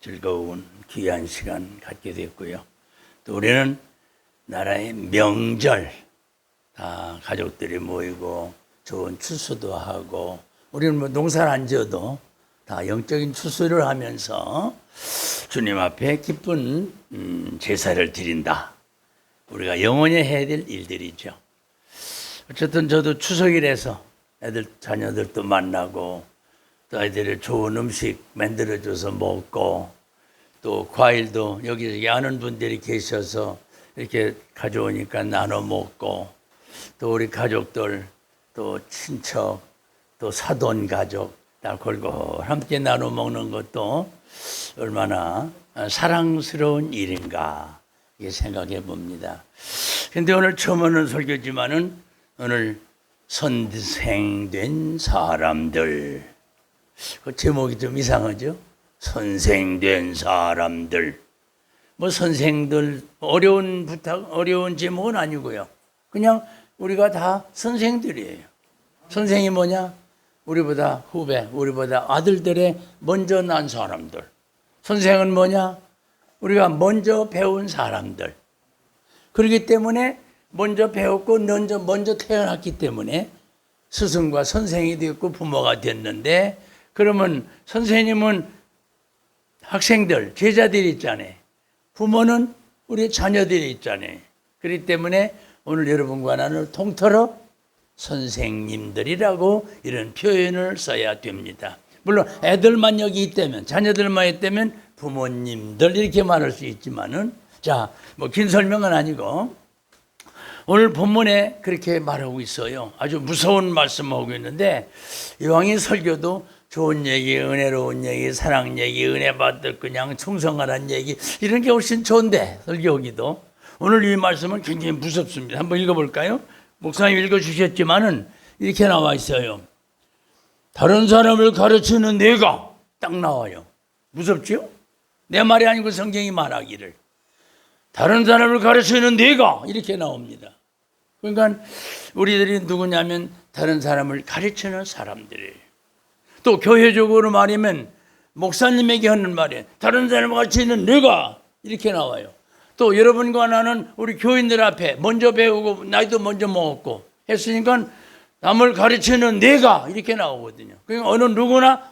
즐거운 귀한 시간 갖게 됐고요. 또 우리는 나라의 명절 다 가족들이 모이고 좋은 추수도 하고, 우리는 뭐 농사를 안 지어도 다 영적인 추수를 하면서 주님 앞에 기쁜 제사를 드린다. 우리가 영원히 해야 될 일들이죠. 어쨌든 저도 추석이라서 애들 자녀들도 만나고 또 아이들이 좋은 음식 만들어줘서 먹고, 또 과일도 여기저기 아는 분들이 계셔서 이렇게 가져오니까 나눠 먹고, 또 우리 가족들, 또 친척, 또 사돈 가족 다 골고루 함께 나눠 먹는 것도 얼마나 사랑스러운 일인가 이게 생각해 봅니다. 근데 오늘 처음 하는 설교지만은 오늘 선생된 사람들, 그 제목이 좀 이상하죠? 선생된 사람들. 뭐 선생들 어려운 제목은 아니고요. 그냥 우리가 다 선생들이에요. 선생이 뭐냐? 우리보다 후배, 우리보다 아들들의 먼저 난 사람들. 선생은 뭐냐? 우리가 먼저 배운 사람들. 그렇기 때문에 먼저 배웠고 먼저 태어났기 때문에 스승과 선생이 되었고 부모가 됐는데, 그러면 선생님은 학생들, 제자들이 있잖아요. 부모는 우리 자녀들이 있잖아요. 그렇기 때문에 오늘 여러분과 나는 통틀어 선생님들이라고 이런 표현을 써야 됩니다. 물론 애들만 여기 있다면, 자녀들만 있다면 부모님들 이렇게 말할 수 있지만은, 자, 뭐 긴 설명은 아니고 오늘 본문에 그렇게 말하고 있어요. 아주 무서운 말씀하고 있는데, 이왕의 설교도 좋은 얘기, 은혜로운 얘기, 사랑 얘기, 은혜 받을 그냥 충성하라는 얘기, 이런 게 훨씬 좋은데 설교하기도. 오늘 이 말씀은 굉장히 무섭습니다. 한번 읽어볼까요? 목사님 읽어주셨지만은 이렇게 나와 있어요. 다른 사람을 가르치는 내가, 딱 나와요. 무섭죠? 내 말이 아니고 성경이 말하기를. 다른 사람을 가르치는 내가, 이렇게 나옵니다. 그러니까 우리들이 누구냐면 다른 사람을 가르치는 사람들이에요. 또 교회적으로 말하면 목사님에게 하는 말이에요. 다른 사람을 가르치는 내가, 이렇게 나와요. 또 여러분과 나는 우리 교인들 앞에 먼저 배우고 나이도 먼저 먹었고 했으니까 남을 가르치는 내가, 이렇게 나오거든요. 그러니까 어느 누구나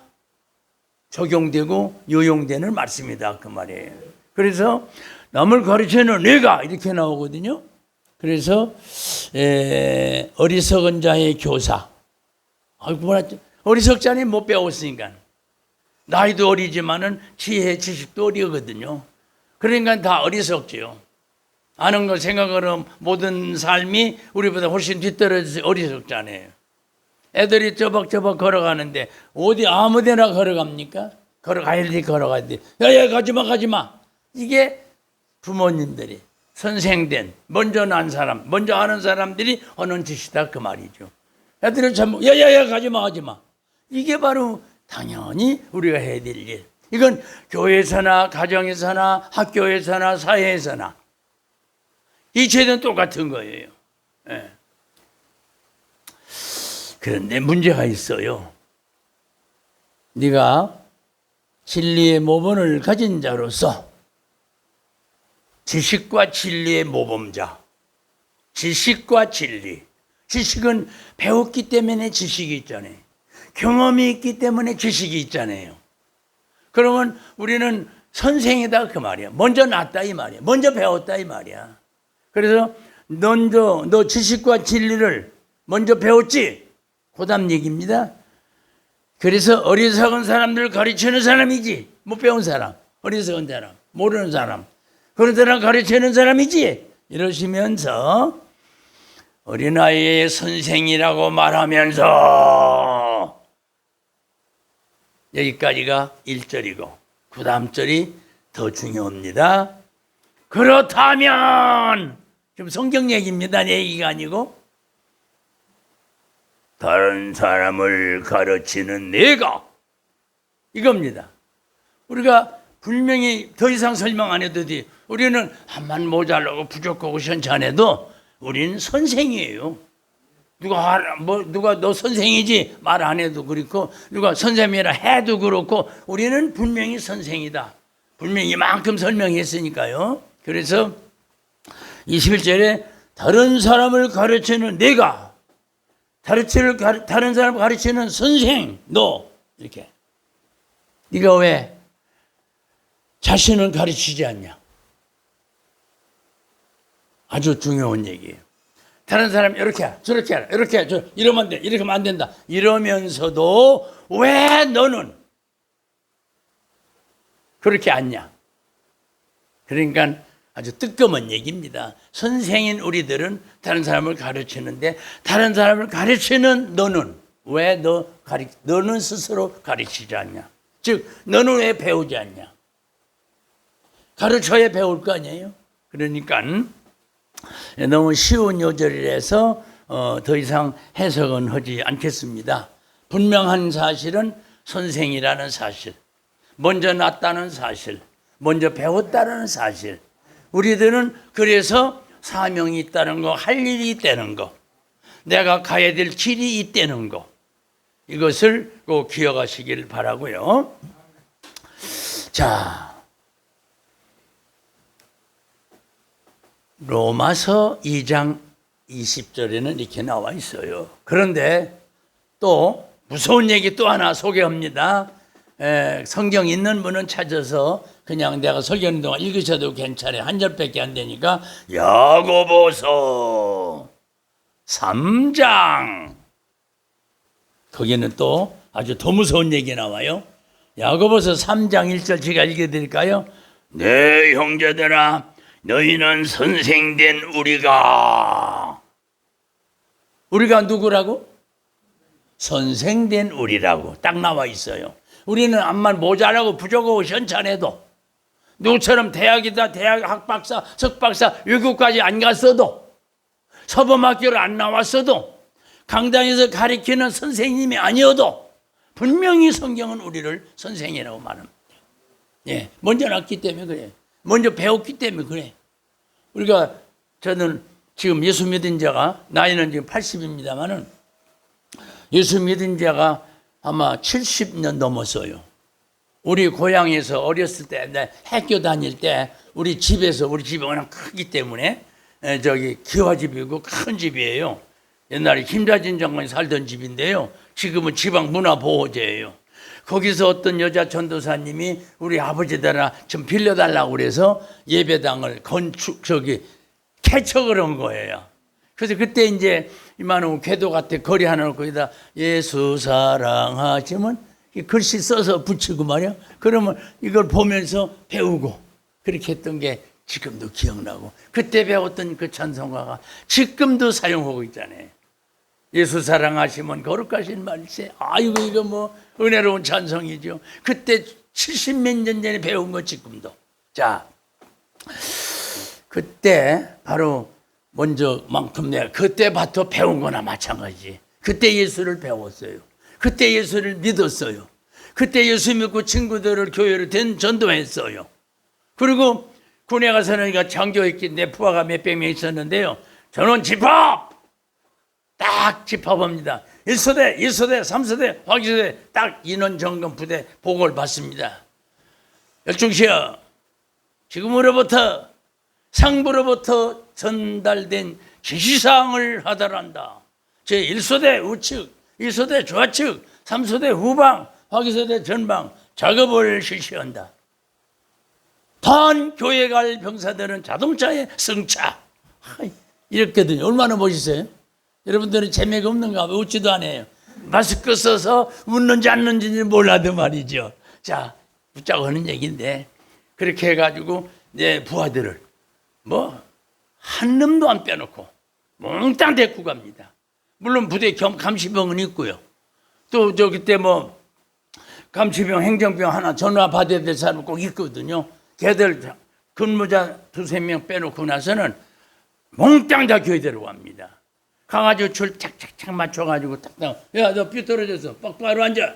적용되고 요용되는 말씀이다, 그 말이에요. 그래서 남을 가르치는 내가, 이렇게 나오거든요. 그래서 어리석은 자의 교사. 어리석잖아요. 못 배웠으니까. 나이도 어리지만은 지혜, 지식도 어리거든요. 그러니까 다 어리석지요. 아는 거 생각으로 모든 삶이 우리보다 훨씬 뒤떨어져서 어리석잖아요. 애들이 저벅저벅 걸어가는데 어디 아무데나 걸어갑니까? 걸어가야 돼, 걸어가야 돼. 야야, 가지마. 이게 부모님들이 선생된, 먼저 난 사람, 먼저 아는 사람들이 하는 짓이다, 그 말이죠. 애들은 참 야야야, 가지마. 이게 바로 당연히 우리가 해야 될 일. 이건 교회에서나 가정에서나 학교에서나 사회에서나 이체는 똑같은 거예요. 네. 그런데 문제가 있어요. 네가 진리의 모범을 가진 자로서, 지식과 진리의 모범자, 지식과 진리. 지식은 배웠기 때문에 지식이 있잖아요. 경험이 있기 때문에 지식이 있잖아요. 그러면 우리는 선생이다, 그 말이야. 먼저 났다, 이 말이야. 먼저 배웠다, 이 말이야. 그래서 너 지식과 진리를 먼저 배웠지? 고담 얘기입니다. 그래서 어리석은 사람들을 가르치는 사람이지, 못 배운 사람, 어리석은 사람, 모르는 사람, 그런 사람 가르치는 사람이지, 이러시면서 어린아이의 선생이라고 말하면서, 여기까지가 1절이고 그 다음 절이 더 중요합니다. 그렇다면, 지금 성경 얘기입니다. 내 얘기가 아니고, 다른 사람을 가르치는 내가, 이겁니다. 우리가 분명히 더 이상 설명 안 해도 돼. 우리는 한만 모자라고 부족하고 현찮아도 우리는 선생이에요. 누가 너 선생이지 말 안 해도 그렇고, 누가 선생님이라 해도 그렇고, 우리는 분명히 선생이다. 분명히 이만큼 설명했으니까요. 그래서 21절에 다른 사람을 가르치는 내가, 다른 사람을 가르치는 선생, 너, 이렇게. 네가 왜 자신을 가르치지 않냐? 아주 중요한 얘기예요. 다른 사람 이렇게 해라, 저렇게 해라, 이렇게 해라, 이러면 안 돼, 이렇게 하면 안 된다. 이러면서도 왜 너는 그렇게 않냐? 그러니까 아주 뜨끔한 얘기입니다. 선생인 우리들은 다른 사람을 가르치는데 다른 사람을 가르치는 너는 왜 너는 스스로 가르치지 않냐? 즉 너는 왜 배우지 않냐? 가르쳐야 배울 거 아니에요? 그러니까 너무 쉬운 요절이라서 더 이상 해석은 하지 않겠습니다. 분명한 사실은 선생이라는 사실, 먼저 났다는 사실, 먼저 배웠다는 사실. 우리들은 그래서 사명이 있다는 거, 할 일이 있다는 거, 내가 가야 될 길이 있다는 거, 이것을 꼭 기억하시길 바라고요. 자, 로마서 2장 20절에는 이렇게 나와 있어요. 그런데 또 무서운 얘기 또 하나 소개합니다. 성경 있는 분은 찾아서 그냥 내가 설교하는 동안 읽으셔도 괜찮아요. 한 절밖에 안 되니까 야고보서 3장, 거기는 또 아주 더 무서운 얘기 나와요. 야고보서 3장 1절 제가 읽어드릴까요? 네 형제들아, 너희는 선생된 우리가 누구라고? 선생된 우리라고 딱 나와 있어요. 우리는 암만 모자라고 부족하고 현찬해도 누구처럼 대학 학박사, 석박사, 외국까지 안 갔어도 서범학교를 안 나왔어도 강당에서 가르치는 선생님이 아니어도 분명히 성경은 우리를 선생이라고 말합니다. 예, 먼저 났기 때문에 그래. 먼저 배웠기 때문에 그래. 저는 지금 예수 믿은 자가, 나이는 지금 80입니다만은 예수 믿은 자가 아마 70년 넘었어요. 우리 고향에서 어렸을 때, 학교 다닐 때 우리 집이 워낙 크기 때문에 기와집이고 큰 집이에요. 옛날에 김자진 장관이 살던 집인데요. 지금은 지방문화보호제예요. 거기서 어떤 여자 전도사님이 우리 아버지들아 좀 빌려달라고 그래서 예배당을 개척을 한 거예요. 그래서 그때 이제 이만한 궤도 같은 거리 하나 놓고 거기다 예수 사랑하시면 글씨 써서 붙이고 말이야. 그러면 이걸 보면서 배우고 그렇게 했던 게 지금도 기억나고, 그때 배웠던 그 찬송가가 지금도 사용하고 있잖아요. 예수 사랑하시면 거룩하신 말세. 아이고 이거 뭐 은혜로운 찬송이죠. 그때 70몇 년 전에 배운 거 지금도. 자, 그때 바로 먼저만큼 내가 그때부터 배운 거나 마찬가지. 그때 예수를 배웠어요. 그때 예수를 믿었어요. 그때 예수 믿고 친구들을 교회로 전도했어요. 그리고 군에 가서는 장교했기 내 부하가 몇백 명 있었는데요. 저는 집합! 딱 집합합니다. 1소대, 2소대, 3소대, 화기소대 딱 인원 점검 부대 보고를 받습니다. 열중시여, 지금으로부터 상부로부터 전달된 지시사항을 하달한다. 제1소대 우측, 2소대 좌측, 3소대 후방, 화기소대 전방 작업을 실시한다. 단 교회 갈 병사들은 자동차에 승차. 이랬거든요. 얼마나 멋있어요? 여러분들은 재미가 없는가 봐. 웃지도 않아요. 마스크 써서 웃는지 안 웃는지 몰라도 말이죠. 자, 웃자고 하는 얘기인데, 그렇게 해가지고 내 부하들을 한 놈도 안 빼놓고 몽땅 데리고 갑니다. 물론 부대 감시병은 있고요. 또 그때 감시병, 행정병 하나 전화 받아야 될 사람 꼭 있거든요. 걔들 근무자 2-3명 빼놓고 나서는 몽땅 다 교회 데려갑니다. 가가지고 줄 착착착 맞춰가지고 야, 너 삐 떨어졌어. 똑바로 앉아.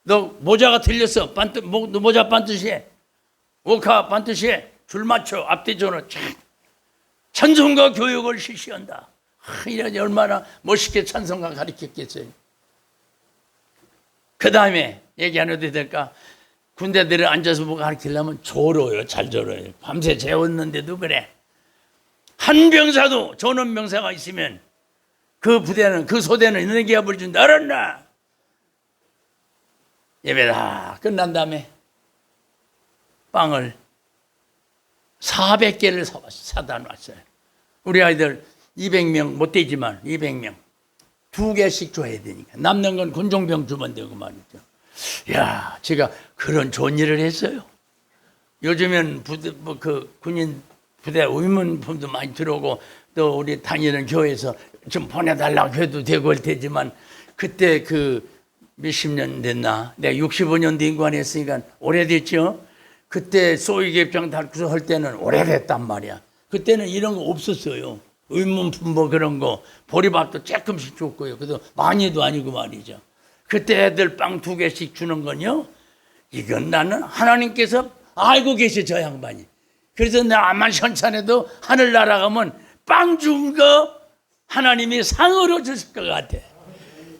너 모자가 틀렸어. 너 모자 반드시해. 오카 반드시해. 줄 맞춰. 앞뒤적으로 찬송가 교육을 실시한다. 이러니 얼마나 멋있게 찬송가 가르쳤겠어요. 그 다음에 얘기 안 해도 될까? 군대들을 앉아서 뭐 가르치려면 졸어요. 잘 졸어요. 밤새 재웠는데도 그래. 한 병사도 전원 병사가 있으면 그 부대는, 그 소대는 있는 기합을 준다. 알았나? 예배 다 끝난 다음에 빵을 400개를 사다 놨어요. 우리 아이들 200명 못 되지만 200명 2개씩 줘야 되니까 남는 건 군종병 주면 되고 말이죠. 야, 제가 그런 좋은 일을 했어요. 요즘엔 부대, 뭐 그 군인 부대 의문품도 많이 들어오고 또 우리 다니는 교회에서 좀 보내달라고 해도 되고 할 테지만 그때 그 몇십 년 됐나? 내가 65년도 인관했으니까 오래됐죠? 그때 소위계획장 달고서 할 때는 오래됐단 말이야. 그때는 이런 거 없었어요. 의문품 뭐 그런 거, 보리밥도 조금씩 줬고요. 그래도 많이도 아니고 말이죠. 그때 애들 빵 2개씩 주는 건요, 이건 나는 하나님께서 알고 계셔, 저 양반이. 그래서 나 암만 현찬해도 하늘나라 가면 빵 준 거 하나님이 상으로 주실 것 같아.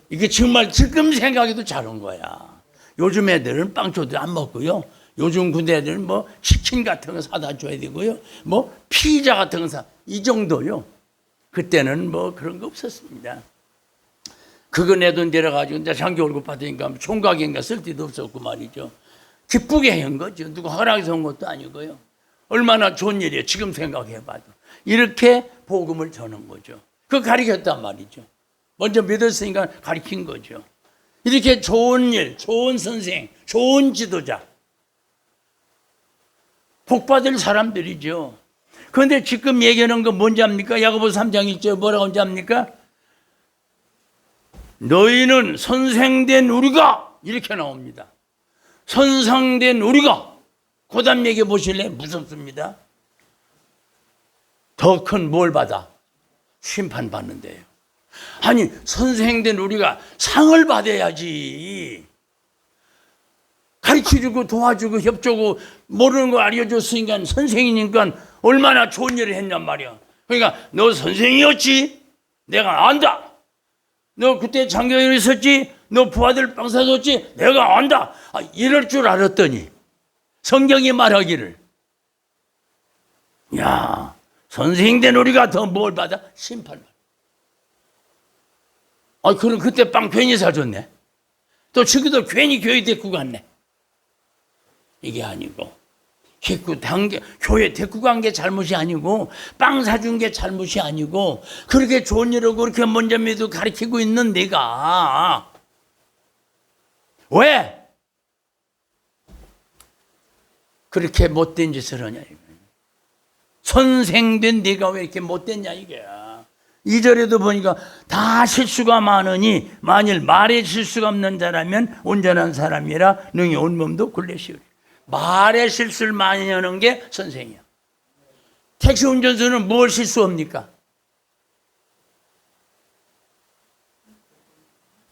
이게 정말 지금 생각해도 잘한 거야. 요즘 애들은 빵 줘도 안 먹고요. 요즘 군대 애들은 뭐 치킨 같은 거 사다 줘야 되고요. 뭐 피자 같은 거 이 정도요. 그때는 뭐 그런 거 없었습니다. 그거 내 돈 데려가지고 이제 장기 월급 받으니까 총각인가 쓸 데도 없었고 말이죠. 기쁘게 한 거죠. 누가 허락해서 온 것도 아니고요. 얼마나 좋은 일이에요. 지금 생각해봐도. 이렇게 복음을 전한 거죠. 그거 가르쳤단 말이죠. 먼저 믿었으니까 가르친 거죠. 이렇게 좋은 일, 좋은 선생, 좋은 지도자, 복받을 사람들이죠. 그런데 지금 얘기하는 건 뭔지 압니까? 야고보서 3장 1절 뭐라고 하는지 압니까? 너희는 선생된 우리가, 이렇게 나옵니다. 선상된 우리가, 그 다음 얘기해 보실래요? 무섭습니다. 더 큰 뭘 받아? 심판받는데요. 아니, 선생된 우리가 상을 받아야지. 가르쳐주고 도와주고 협조고 모르는 거 알려줬으니까 선생이니까 얼마나 좋은 일을 했냔 말이야. 그러니까 너 선생이었지? 내가 안다. 너 그때 장교에 있었지? 너 부하들 빵 사줬지? 내가 안다. 이럴 줄 알았더니 성경이 말하기를, 야, 선생된 우리가 더 뭘 받아? 심판받아. 그럼 그때 빵 괜히 사줬네. 또 친구들 괜히 교회 데리고 갔네. 이게 아니고, 교회 데리고 간 게 잘못이 아니고, 빵 사준 게 잘못이 아니고, 그렇게 좋은 일하고 그렇게 먼저 믿고 가르치고 있는 내가, 왜 그렇게 못된 짓을 하냐, 이거야. 선생된 네가 왜 이렇게 못됐냐, 이거야. 2절에도 보니까 다 실수가 많으니 만일 말에 실수가 없는 자라면 온전한 사람이라 능히 온 몸도 굴레시우리. 말에 실수를 많이 하는 게 선생이야. 택시 운전수는 뭘 실수합니까?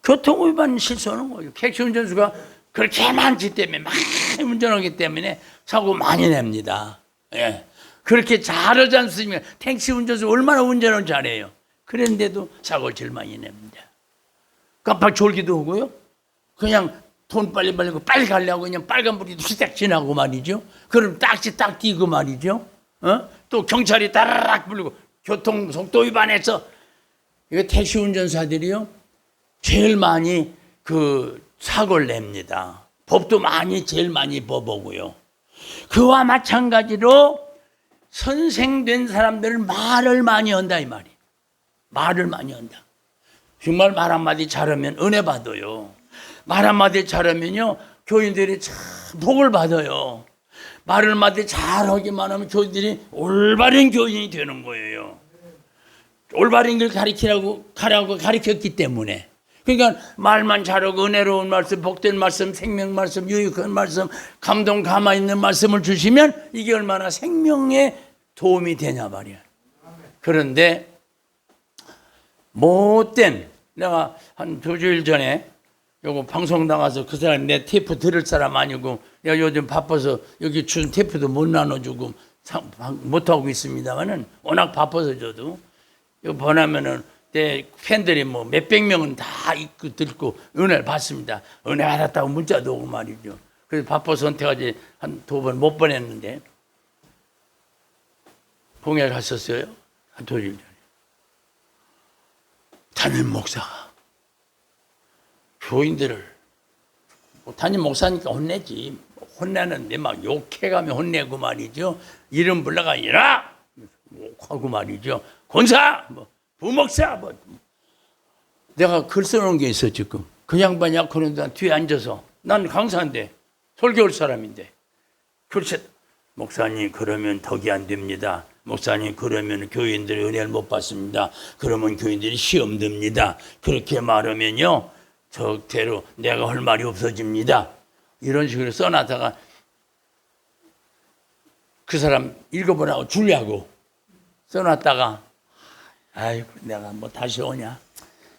교통위반 실수하는 거예요. 택시 운전수가 그렇게 많기 때문에 많이 운전하기 때문에 사고 많이 냅니다. 예. 그렇게 잘하지 않습니까? 택시 운전수 얼마나 운전을 잘해요. 그런데도 사고를 제일 많이 냅니다. 깜빡 졸기도 하고요. 그냥 돈 빨리 벌고 빨리 가려고 그냥 빨간불이 휘딱 지나고 말이죠. 그럼 딱지 딱 띄고 말이죠. 또 경찰이 따라락 불고 교통 속도 위반해서, 이거 택시 운전사들이요 제일 많이 그 사고를 냅니다. 법도 제일 많이 법하고요. 그와 마찬가지로 선생된 사람들은 말을 많이 한다, 이 말이에요. 말을 많이 한다. 정말 말 한마디 잘하면 은혜 받아요. 말 한마디 잘하면요 교인들이 참 복을 받아요. 말 한마디 잘하기만 하면 교인들이 올바른 교인이 되는 거예요. 올바른 길 가라고 가르쳤기 때문에. 그러니까 말만 잘하고 은혜로운 말씀, 복된 말씀, 생명 말씀, 유익한 말씀, 감동 감화 있는 말씀을 주시면 이게 얼마나 생명에 도움이 되냐 말이야. 그런데 못된, 내가 한 2주일 전에 요거 방송 나가서 그 사람 내 테이프 들을 사람 아니고, 내가 요즘 바빠서 여기 준 테이프도 못 나눠주고 못하고 있습니다만은, 워낙 바빠서 저도 이거 보내면은 내 팬들이 뭐 몇백 명은 다 읽고 듣고 은혜를 받습니다. 은혜 받았다고 문자도 오고 말이죠. 그래서 바빠서 은퇴까지 한 2번 못 보냈는데 봉에 갔었어요. 한 2일 전에. 담임 목사가 교인들을 담임 목사니까 혼내지. 혼내는데 막 욕해가며 혼내고 말이죠. 이름 불러가 이라 욕하고 말이죠. 권사, 뭐 부목사, 뭐 내가 글 써놓은 게 있어 지금. 그 양반이 그런데 뒤에 앉아서 난 강사인데 설교할 사람인데 그렇지. 목사님 그러면 덕이 안 됩니다. 목사님 그러면 교인들이 은혜를 못 받습니다. 그러면 교인들이 시험 듭니다. 그렇게 말하면요 적대로 내가 할 말이 없어집니다. 이런 식으로 써놨다가 그 사람 읽어보라고 주려고 써놨다가 아이고 내가 뭐 다시 오냐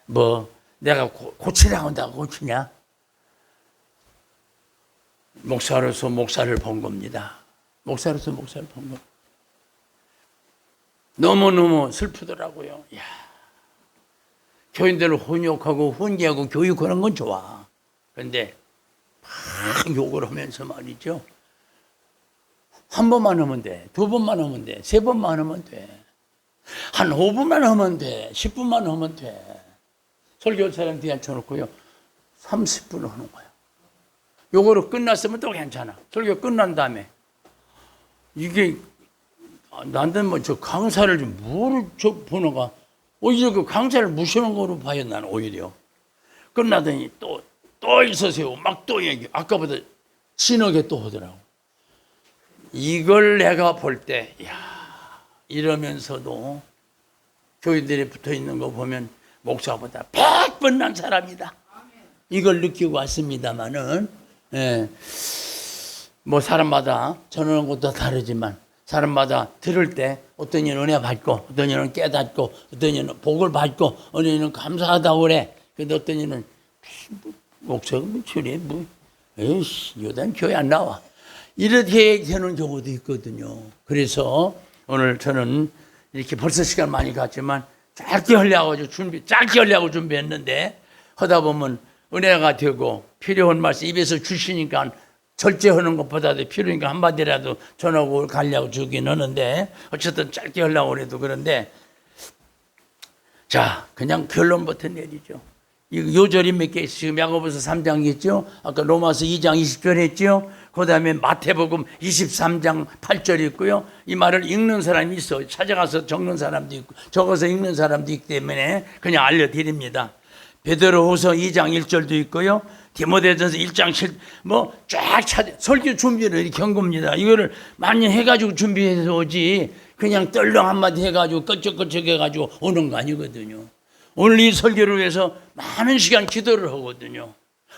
뭐 내가 고치라고 한다고 고치냐. 목사로서 목사를 본 겁니다. 목사로서 목사를 본 겁니다. 너무너무 슬프더라고요. 야, 교인들을 혼욕하고 훈계하고 교육하는 건 좋아. 그런데 막 욕을 하면서 말이죠. 한 번만 하면 돼. 2번만 하면 돼. 3번만 하면 돼. 한 5분만 하면 돼. 10분만 하면 돼. 설교할 사람 뒤에 앉혀놓고요. 30분 하는 거야. 요거로 끝났으면 또 괜찮아. 설교 끝난 다음에. 이게, 나는 뭐 저 강사를 좀 뭐를 저 보는가. 오히려 그 강사를 무시하는 거로 봐요, 나는 오히려. 끝나더니 또 있으세요. 막 또 얘기. 아까보다 진하게 또 하더라고. 이걸 내가 볼 때, 이러면서도 교인들이 붙어 있는 거 보면 목사보다 100번 난 사람이다. 이걸 느끼고 왔습니다만은, 뭐 사람마다 전하는 것도 다르지만 사람마다 들을 때 어떤 이는 은혜 받고 어떤 이는 깨닫고 어떤 이는 복을 받고 어떤 이는 감사하다고 그래. 근데 어떤 이는 목사가 뭐 저래 뭐 에이씨 요단 교회 안 나와. 이렇게 되는 경우도 있거든요. 그래서 오늘 저는 이렇게 벌써 시간 많이 갔지만 짧게 하려고 준비했는데 하다 보면 은혜가 되고 필요한 말씀 입에서 주시니까 절제하는 것보다도 필요하니까 한마디라도 전하고 가려고 주긴 하는데 어쨌든 짧게 하려고 해도 그런데 자 그냥 결론부터 내리죠. 이 요절이 몇 개 있어요. 지금 야고보서 3장 있죠. 아까 로마서 2장 20절 했죠. 그 다음에 마태복음 23장 8절 있고요. 이 말을 읽는 사람이 있어. 찾아가서 적는 사람도 있고 적어서 읽는 사람도 있기 때문에 그냥 알려드립니다. 베드로후서 2장 1절도 있고요. 디모데전서 1장 7 뭐 쫙 찾아 설교 준비를 이렇게 한 겁니다. 이거를 많이 해가지고 준비해서 오지 그냥 떨렁 한마디 해가지고 끄적끄적 해가지고 오는 거 아니거든요. 오늘 이 설교를 위해서 많은 시간 기도를 하거든요.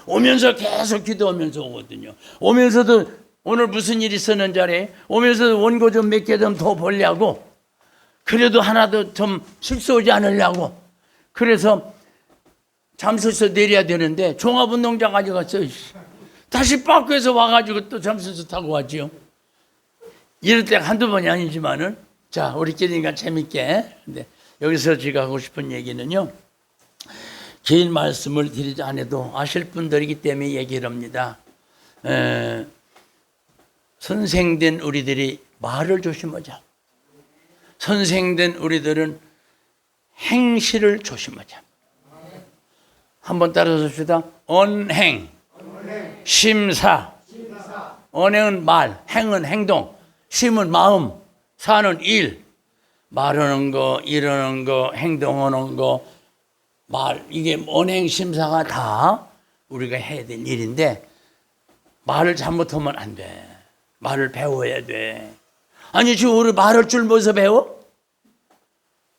오면서 계속 기도하면서 오거든요. 오면서도 오늘 무슨 일이 있었는지 알아요? 오면서도 원고 좀 몇 개 좀 더 보려고 그래도 하나도 좀 실수하지 않으려고 그래서 잠수서 내려야 되는데 종합운동장 가져갔어요. 다시 빠꾸에서 와가지고 또 잠수서 타고 왔지요. 이럴 때가 한두 번이 아니지만은 자 우리끼리니까 재밌게 근데 여기서 제가 하고 싶은 얘기는요. 긴 말씀을 드리지 않아도 아실 분들이기 때문에 얘기를 합니다. 선생된 우리들이 말을 조심하자. 선생된 우리들은 행실을 조심하자. 한번 따라서 봅시다. 언행, 심사. 언행은 말, 행은 행동, 심은 마음, 사는 일. 말하는 거, 이러는 거, 행동하는 거, 이게 언행, 심사가 다 우리가 해야 될 일인데 말을 잘못하면 안 돼. 말을 배워야 돼. 아니 지금 우리 말할 줄 뭐서 배워?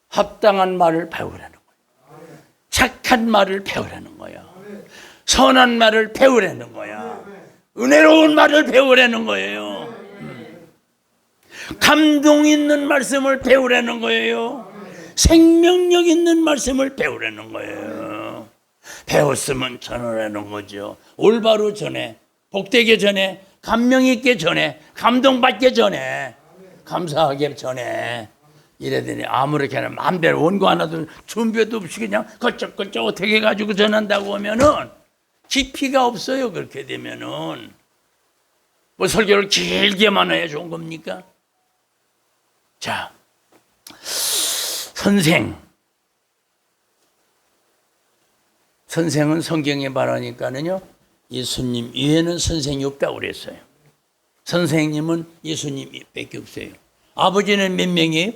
합당한 말을 배우라는 거야. 착한 말을 배우라는 거야. 선한 말을 배우라는 거야. 은혜로운 말을 배우라는 거예요. 감동 있는 말씀을 배우라는 거예요. 생명력 있는 말씀을 배우라는 거예요. 배웠으면 전하라는 거죠. 올바로 전해, 복되게 전해, 감명 있게 전해, 감동받게 전해, 감사하게 전해. 이래야 되니 아무렇게나 마음대로 원고 하나도 준비도 없이 그냥 걸쩍걸쩍 어떻게 해가지고 전한다고 하면은 깊이가 없어요. 그렇게 되면은 뭐 설교를 길게만 해야 좋은 겁니까? 자, 선생은 성경에 말하니까는요, 예수님 이외에는 선생이 없다고 그랬어요. 선생님은 예수님밖에 없어요. 아버지는 몇 명이에요?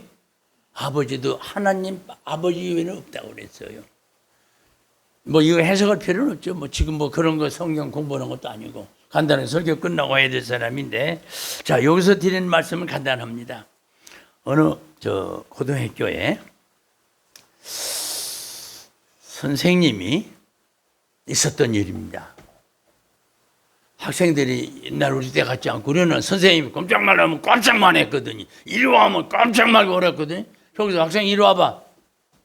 아버지도 하나님 아버지 이외에는 없다고 그랬어요. 뭐 이거 해석할 필요는 없죠. 뭐 지금 뭐 그런 거 성경 공부하는 것도 아니고 간단하게 설교 끝나고 해야 될 사람인데, 자, 여기서 드리는 말씀은 간단합니다. 어느 고등학교에 선생님이 있었던 일입니다. 학생들이 옛날 우리 때 같지 않고 우리는 선생님이 깜짝 말하면 깜짝만 했거든요. 이리 와 하면 깜짝 말고 그랬거든요. 여기서 학생 이리 와봐.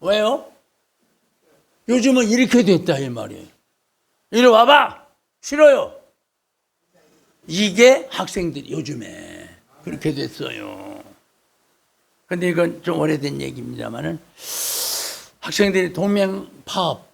왜요? 요즘은 이렇게 됐다 이 말이에요. 이리 와봐. 싫어요. 이게 학생들이 요즘에 그렇게 됐어요. 근데 이건 좀 오래된 얘기입니다만은 학생들이 동맹 파업,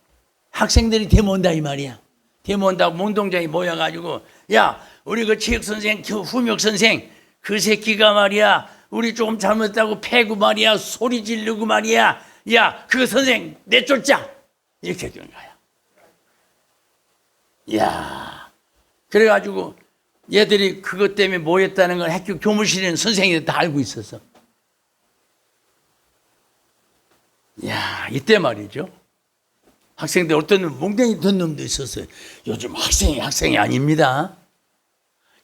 학생들이 데모온다 이 말이야. 데모온다고 운동장에 모여가지고, 야, 우리 그 체육 선생, 후육 선생, 그 새끼가 말이야, 우리 조금 잘못했다고 패고 말이야, 소리 지르고 말이야, 야, 그 선생 내쫓자, 이렇게 된 거야. 야, 그래가지고 얘들이 그것 때문에 모였다는 걸 학교 교무실에는 선생님들 다 알고 있었어. 야, 이때 말이죠. 학생들 어떤 놈, 몽둥이 든 놈도 있었어요. 요즘 학생이 아닙니다.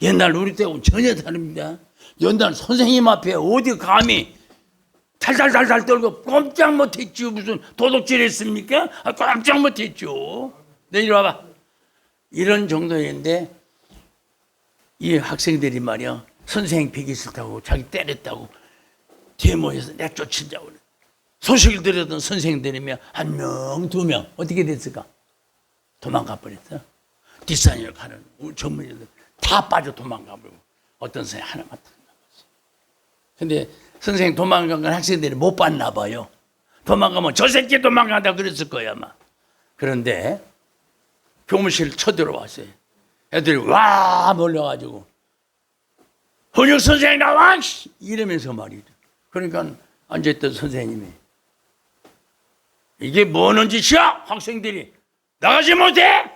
옛날 우리 때하고는 전혀 다릅니다. 옛날 선생님 앞에 어디 감히 달달달달 떨고 꼼짝 못했죠. 무슨 도둑질 했습니까? 꼼짝 못했죠. 네, 이리 와봐. 이런 정도였는데 이 학생들이 말이야, 선생님 뵈기 싫다고 자기 때렸다고 데모해서 내쫓으자고 그래. 소식을 들었던 선생님들이면 한 명, 두 명 어떻게 됐을까? 도망가 버렸어. 뒷산을 가는 전문의들 다 빠져 도망가 버리고 어떤 선생님 하나만 딱 남았어. 근데 선생님 도망간 건 학생들이 못 봤나 봐요. 도망가면 저 새끼 도망간다 그랬을 거야 아마. 그런데 교무실 쳐들어왔어요. 애들이 와 몰려가지고 헌육 선생님 나와! 이러면서 말이죠. 그러니까 앉아있던 선생님이 이게 뭐는 짓이야? 학생들이 나가지 못해?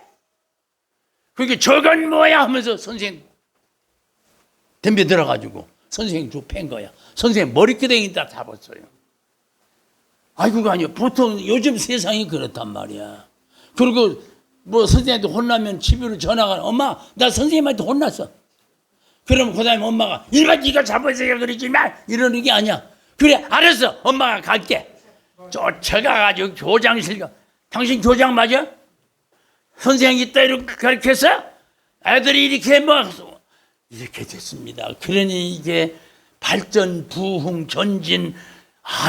그게 저건 뭐야? 하면서 선생님 덤벼 들어가지고 선생님 쭉 팬 거야. 선생님 머리끄댕이 다 잡았어요. 아이고가 아니요. 보통 요즘 세상이 그렇단 말이야. 그리고 뭐 선생님한테 혼나면 집으로 전화가, 엄마 나 선생님한테 혼났어. 그러면 그 다음에 엄마가 일반 네가 잡아서야 그러지 마 이러는 게 아니야. 그래 알았어 엄마가 갈게. 쫓아가가지고 교장실 가. 당신 교장 맞아? 선생님이 이따 이렇게 가르쳤어? 애들이 이렇게 이렇게 됐습니다. 그러니 이게 발전, 부흥, 전진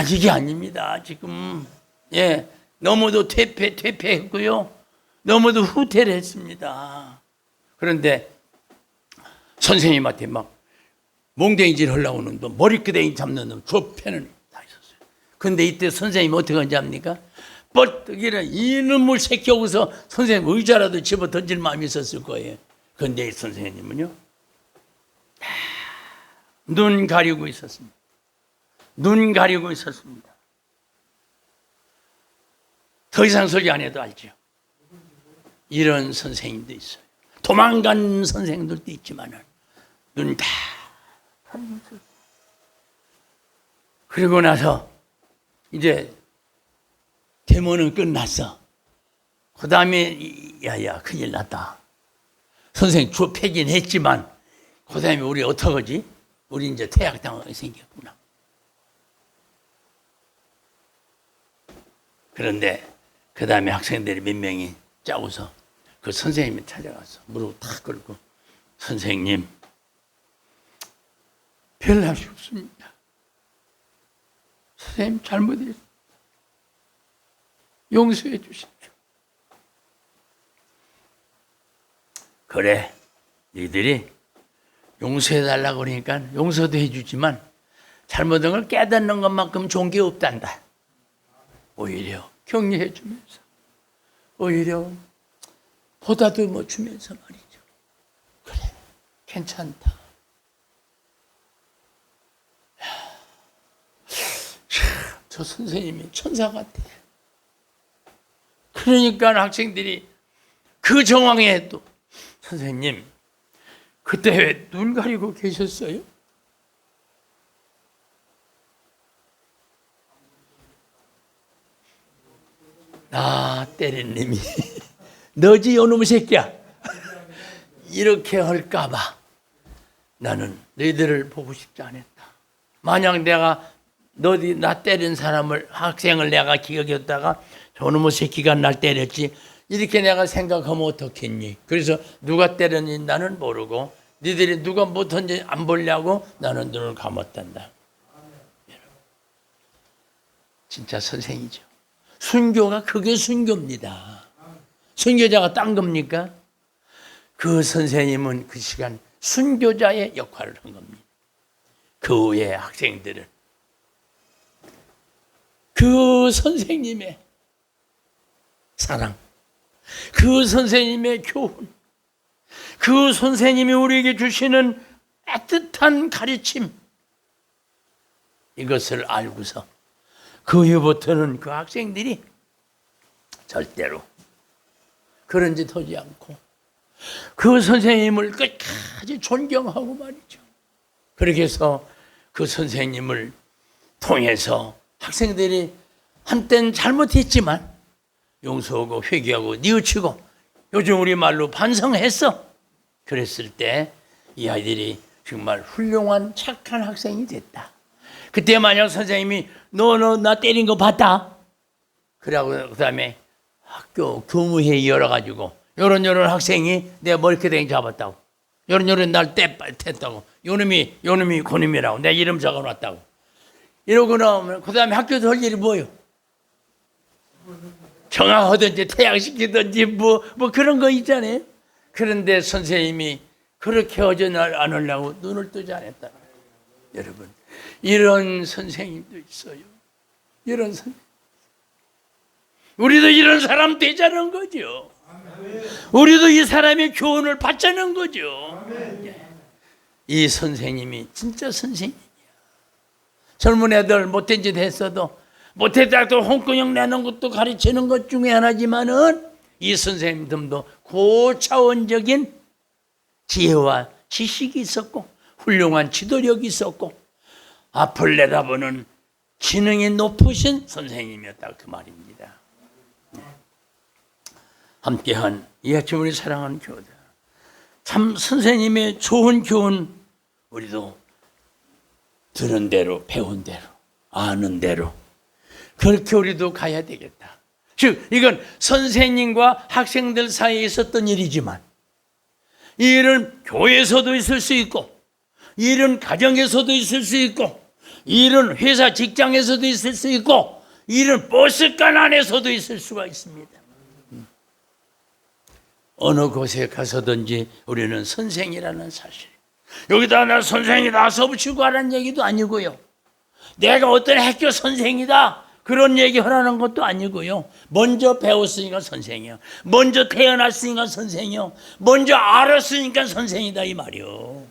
이게 아닙니다. 지금 예 너무도 퇴폐했고요. 너무도 후퇴를 했습니다. 그런데 선생님한테 막 몽댕이질 하려고 하는 놈, 머리끄댕이 잡는 놈, 좁혀는 다 있었어요. 근데 이때 선생님이 어떻게 하는지 압니까? 뻘떡이라 이놈의 새끼 하고서 선생님 의자라도 집어 던질 마음이 있었을 거예요. 그런데 이 선생님은요, 눈 가리고 있었습니다. 눈 가리고 있었습니다. 더 이상 소리 안 해도 알죠. 이런 선생님도 있어요. 도망간 선생님들도 있지만 눈 다 가리고 있었어요. 그리고 나서 이제 데모는 끝났어. 그 다음에 야야 큰일 났다. 선생님 좁히긴 했지만 그 다음에 우리 어떡하지? 우리 이제 퇴학당하게 생겼구나. 그런데 그 다음에 학생들이 몇 명이 짜고서 그 선생님이 찾아가서 무릎 탁 꿇고, 선생님 별날이 없습니다. 선생님 잘못했습니다. 용서해 주십시오. 그래, 너희들이 용서해달라고 그러니까 용서도 해주지만 잘못한 걸 깨닫는 것만큼 좋은 게 없단다. 오히려 격려해 주면서, 오히려 보다도 뭐 주면서 말이죠. 그래, 괜찮다. 저 선생님이 천사 같아. 그러니까 학생들이 그 정황에 또 선생님 그때 왜 눈 가리고 계셨어요? 때린 님이 너지 요놈의 새끼야. 이렇게 할까봐 나는 너희들을 보고 싶지 않았다. 만약 내가 너희 나 때린 사람을 학생을 내가 기억했다가 저놈의 새끼가 날 때렸지 이렇게 내가 생각하면 어떻겠니? 그래서 누가 때렸는지 나는 모르고 너희들이 누가 못한지 안 보려고 나는 눈을 감았단다. 진짜 선생이죠. 순교가 그게 순교입니다. 순교자가 딴 겁니까? 그 선생님은 그 시간 순교자의 역할을 한 겁니다. 그 후에 학생들은 그 선생님의 사랑, 그 선생님의 교훈, 그 선생님이 우리에게 주시는 따뜻한 가르침, 이것을 알고서 그 이후부터는 그 학생들이 절대로 그런 짓 하지 않고 그 선생님을 끝까지 존경하고 말이죠. 그렇게 해서 그 선생님을 통해서 학생들이 한때는 잘못했지만 용서하고 회개하고 뉘우치고 요즘 우리말로 반성했어. 그랬을 때 이 아이들이 정말 훌륭한 착한 학생이 됐다. 그때 만약 선생님이 너 나 때린 거 봤다? 그러고 그다음에 학교 교무회의 열어가지고 요런 학생이 내 머리카락 잡았다고 요런 날 뗐다고 요놈이 고놈이라고 내 이름 적어놨다고 이러고 나오면 그 다음에 학교에서 할 일이 뭐예요? 정화하든지 퇴학시키든지 뭐 그런 거 있잖아요. 그런데 선생님이 그렇게 하지 않으려고 눈을 뜨지 않았다. 여러분 이런 선생님도 있어요. 이런 선생님. 우리도 이런 사람 되자는 거죠. 우리도 이 사람의 교훈을 받자는 거죠. 이 선생님이 진짜 선생님이야. 젊은 애들 못된 짓 했어도 못했다고 홍콩형 내는 것도 가르치는 것 중에 하나지만은 이 선생님들도 고차원적인 지혜와 지식이 있었고 훌륭한 지도력이 있었고 앞을 내다보는 지능이 높으신 선생님이었다 그 말입니다. 함께한 이 아침 우리 사랑하는 교우들 참 선생님의 좋은 교훈 우리도 들은 대로 배운 대로 아는 대로 그렇게 우리도 가야 되겠다. 즉 이건 선생님과 학생들 사이에 있었던 일이지만 이 일은 교회에서도 있을 수 있고 이 일은 가정에서도 있을 수 있고 이 일은 회사 직장에서도 있을 수 있고 이 일은 버스간 안에서도 있을 수가 있습니다. 어느 곳에 가서든지 우리는 선생이라는 사실 여기다 나 선생이다 써붙이고 하라는 얘기도 아니고요. 내가 어떤 학교 선생이다 그런 얘기 하라는 것도 아니고요. 먼저 배웠으니까 선생이요. 먼저 태어났으니까 선생이요. 먼저 알았으니까 선생이다 이 말이요.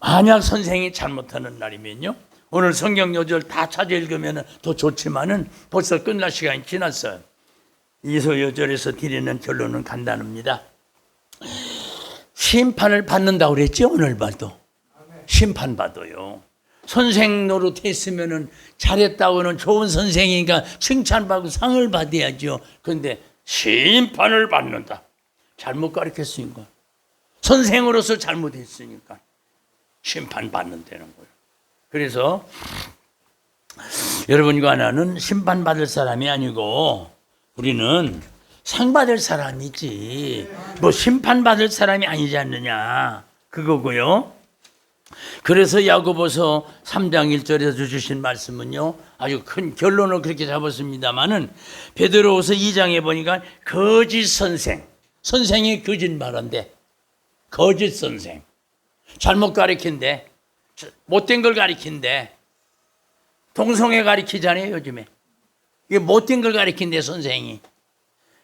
만약 선생이 잘못하는 날이면요. 오늘 성경 요절 다 찾아 읽으면 더 좋지만은 벌써 끝날 시간이 지났어요. 이소 요절에서 드리는 결론은 간단합니다. 심판을 받는다고 그랬죠. 오늘 봐도 심판받아요. 선생 노릇 했으면 잘했다고는 좋은 선생이니까 칭찬받고 상을 받아야죠. 그런데 심판을 받는다. 잘못 가르쳤으니까 선생으로서 잘못했으니까 심판받는다는 거예요. 그래서 여러분과 나는 심판받을 사람이 아니고 우리는 상 받을 사람이지 뭐 심판받을 사람이 아니지 않느냐 그거고요. 그래서 야고보서 3장 1절에서 주신 말씀은요 아주 큰 결론을 그렇게 잡았습니다마는 베드로후서 2장에 보니까 거짓 선생이 거짓말한데 거짓 선생 잘못 가르친대 못된 걸 가르친대 동성애 가르치잖아요 요즘에 이게 못된 걸 가르친대 선생이.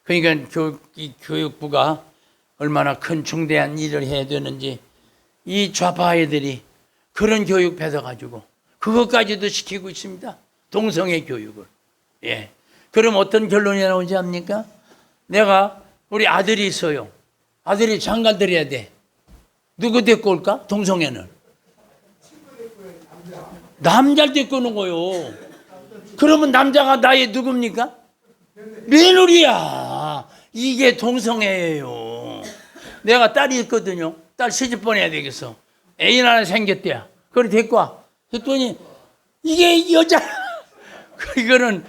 그러니까 교육부가 얼마나 큰 중대한 일을 해야 되는지 이 좌파 애들이 그런 교육 뺏어가지고 그것까지도 시키고 있습니다. 동성애 교육을. 예. 그럼 어떤 결론이 나오지 합니까? 내가 우리 아들이 있어요. 아들이 장가 들여야 돼. 누구 데리고 올까? 동성애는. 남자를 데리고 오는 거요. 그러면 남자가 나의 누굽니까? 며느리야. 이게 동성애예요. 내가 딸이 있거든요. 딸 시집 보내야 되겠어. 애인 하나 생겼대야. 그걸 데리고 와. 했더니 이게 여자. 이거는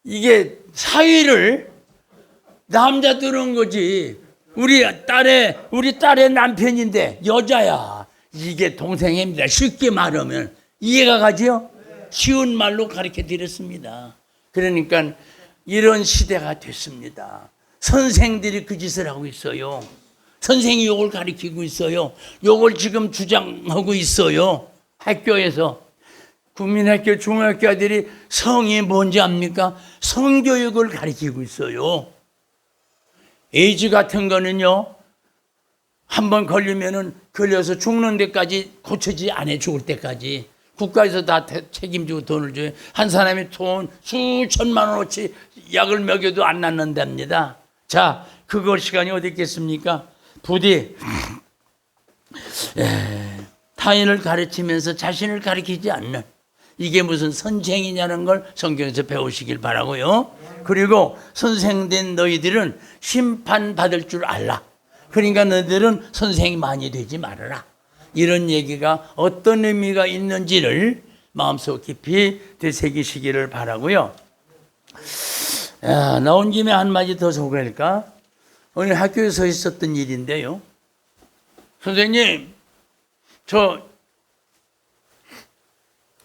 이게 사위를 남자 들은 거지. 우리 딸의 남편인데 여자야. 이게 동생입니다. 쉽게 말하면 이해가 가죠? 쉬운 말로 가르쳐 드렸습니다. 그러니까 이런 시대가 됐습니다. 선생들이 그 짓을 하고 있어요. 선생이 요걸 가르치고 있어요. 요걸 지금 주장하고 있어요. 학교에서. 국민학교, 중학교 아들이 성이 뭔지 압니까? 성교육을 가르치고 있어요. 에이즈 같은 거는요, 한번 걸리면은 걸려서 죽는 데까지 고치지 않아, 죽을 때까지. 국가에서 다 책임지고 돈을 줘요. 한 사람이 돈 수천만 원어치 약을 먹여도 안 낫는답니다. 자, 그걸 시간이 어디 있겠습니까? 부디 타인을 가르치면서 자신을 가르치지 않는, 이게 무슨 선생이냐는 걸 성경에서 배우시길 바라고요. 그리고 선생된 너희들은 심판받을 줄 알라. 그러니까 너희들은 선생이 많이 되지 말아라. 이런 얘기가 어떤 의미가 있는지를 마음속 깊이 되새기시기를 바라고요. 나온 김에 한마디 더 소개할까? 오늘 학교에서 있었던 일인데요. 선생님, 저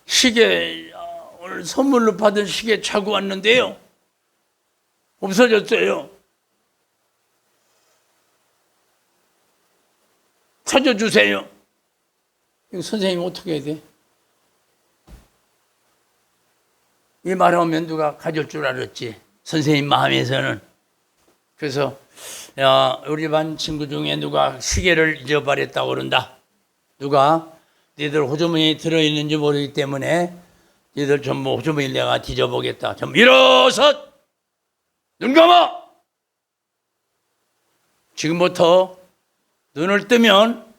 시계, 오늘 선물로 받은 시계 차고 왔는데요. 없어졌어요. 찾아주세요. 선생님 어떻게 해야 돼? 이 말하면 누가 가져올 줄 알았지. 선생님 마음에서는. 그래서 우리 반 친구 중에 누가 시계를 잊어버렸다고 그런다. 누가 너희들 호주머니에 들어있는지 모르기 때문에 너희들 전부 호주머니를 내가 뒤져보겠다. 좀 일어서 눈 감아. 지금부터 눈을 뜨면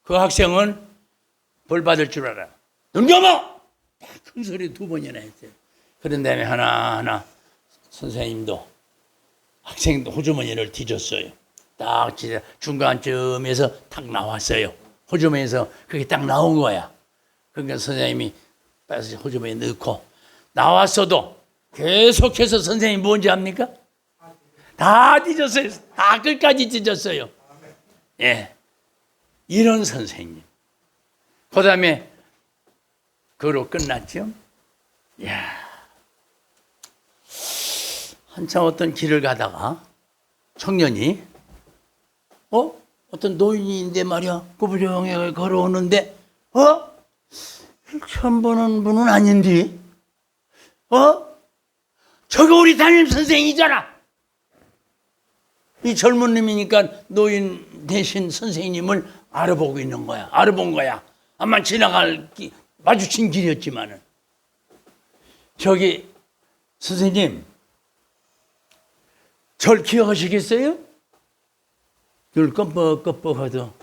그 학생은 벌 받을 줄 알아. 눈 감아. 큰 소리 2번이나 했어요. 그런 다음에 하나하나 선생님도 학생도 호주머니를 뒤졌어요. 딱 진짜 중간쯤에서 딱 나왔어요. 호주머니에서 그게 딱 나온 거야. 그러니까 선생님이 빼서 호주머니에 넣고 나왔어도 계속해서 선생님이 뭔지 압니까? 다 뒤졌어요. 다 끝까지 뒤졌어요. 예, 이런 선생님. 그 다음에 그로 끝났죠. 이야, 한참 어떤 길을 가다가 청년이 어떤 노인인데 말이야, 구부정하게 걸어오는데 처음 보는 분은 아닌데 저거 우리 담임 선생이잖아. 이 젊은 놈이니까 노인 대신 선생님을 알아보고 있는 거야. 알아본 거야. 아마 마주친 길이었지만은. 저기 선생님, 절 기억하시겠어요? 눈 껌뻑껌뻑하도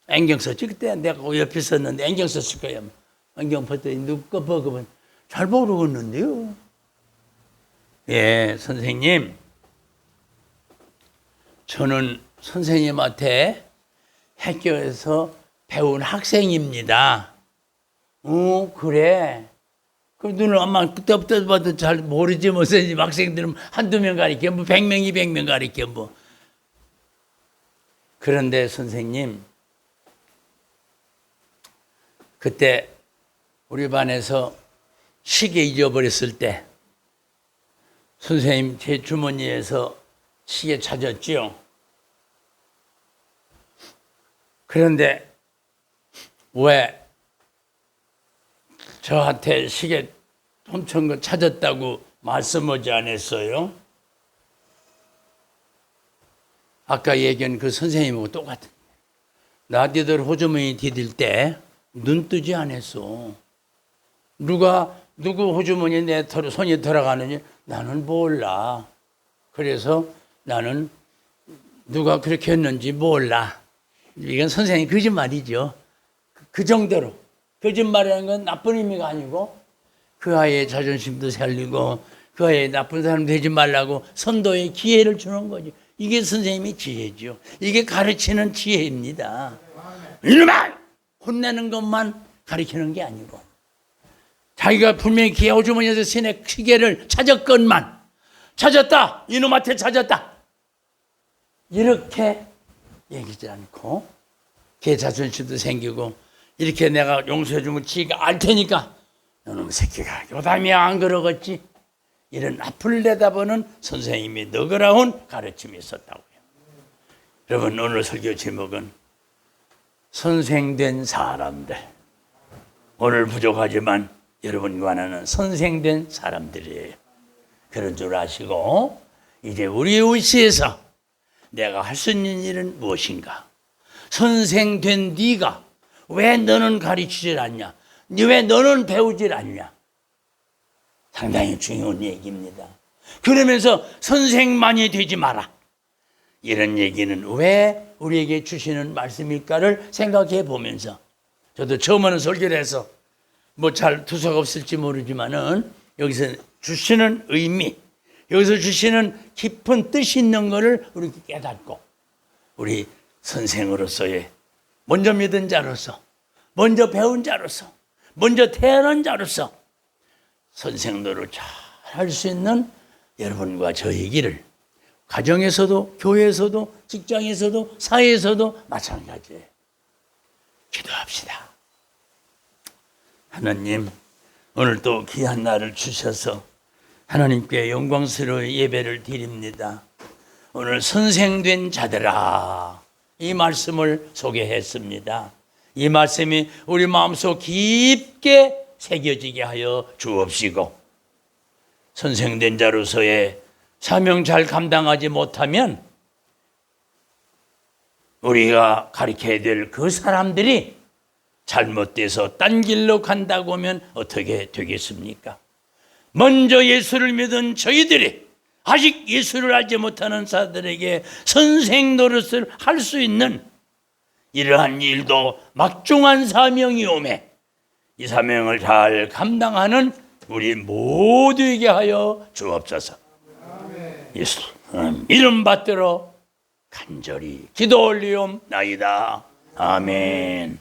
안경 썼지. 그때 내가 옆에 있었는데 안경 썼을 거야. 안경 봤더니 눈 껌뻑껌뻑 잘 모르겠는데요. 예, 선생님, 저는 선생님한테 학교에서 배운 학생입니다. 그래. 그 눈을 아마 그때부터 봐도 잘 모르지 뭐. 선생님 학생들은 한두 명 가르쳐, 뭐 100명, 200명 가르쳐 뭐. 그런데 선생님, 그때 우리 반에서 시계 잊어버렸을 때 선생님 제 주머니에서 시계 찾았지요. 그런데 왜 저한테 시계 훔친 거 찾았다고 말씀하지 않았어요? 아까 얘기한 그 선생님하고 똑같은 거예요. 나디들 호주머니 디딜 때 눈 뜨지 않았어. 누가 누구 호주머니에 내 손이 들어가는지 나는 몰라. 그래서 나는 누가 그렇게 했는지 몰라. 이건 선생님 거짓말이죠. 그 정도로. 거짓말이라는 건 나쁜 의미가 아니고 그 아이의 자존심도 살리고 그 아이의 나쁜 사람 되지 말라고 선도의 기회를 주는 거죠. 이게 선생님의 지혜죠. 이게 가르치는 지혜입니다. 이놈아! 혼내는 것만 가르치는 게 아니고 자기가 분명히 기회 호주머니에서 신의 시계를 찾았건만 찾았다! 이놈한테 찾았다! 이렇게 얘기하지 않고 걔 자존심도 생기고 이렇게 내가 용서해주면 지가 알 테니까 너놈 새끼가 요담이 안 그러겠지? 이런 앞을 내다보는 선생님이 너그러운 가르침이 있었다고요. 여러분 오늘 설교 제목은 선생된 사람들. 오늘 부족하지만 여러분과 나는 선생된 사람들이에요. 그런 줄 아시고 이제 우리의 시에서 내가 할 수 있는 일은 무엇인가? 선생된 네가 왜 너는 가르치질 않냐? 왜 너는 배우질 않냐? 상당히 중요한 얘기입니다. 그러면서 선생만이 되지 마라. 이런 얘기는 왜 우리에게 주시는 말씀일까를 생각해 보면서 저도 처음에는 설교를 해서 뭐 잘 두서가 없을지 모르지만은 여기서 주시는 의미, 여기서 주시는 깊은 뜻이 있는 것을 우리 깨닫고 우리 선생으로서의 먼저 믿은 자로서 먼저 배운 자로서 먼저 태어난 자로서 선생로를 잘 할 수 있는 여러분과 저의 길을 가정에서도 교회에서도 직장에서도 사회에서도 마찬가지예요. 기도합시다. 하나님 오늘 또 귀한 날을 주셔서 하나님께 영광스러운 예배를 드립니다. 오늘 선생된 자들아 이 말씀을 소개했습니다. 이 말씀이 우리 마음속 깊게 새겨지게 하여 주옵시고 선생된 자로서의 사명 잘 감당하지 못하면 우리가 가르쳐야 될 그 사람들이 잘못돼서 딴 길로 간다고 하면 어떻게 되겠습니까? 먼저 예수를 믿은 저희들이 아직 예수를 알지 못하는 자들에게 선생 노릇을 할 수 있는 이러한 일도 막중한 사명이 오매 이 사명을 잘 감당하는 우리 모두에게 하여 주옵소서. 예수 이름 받들어 간절히 기도 올리옵나이다. 아멘.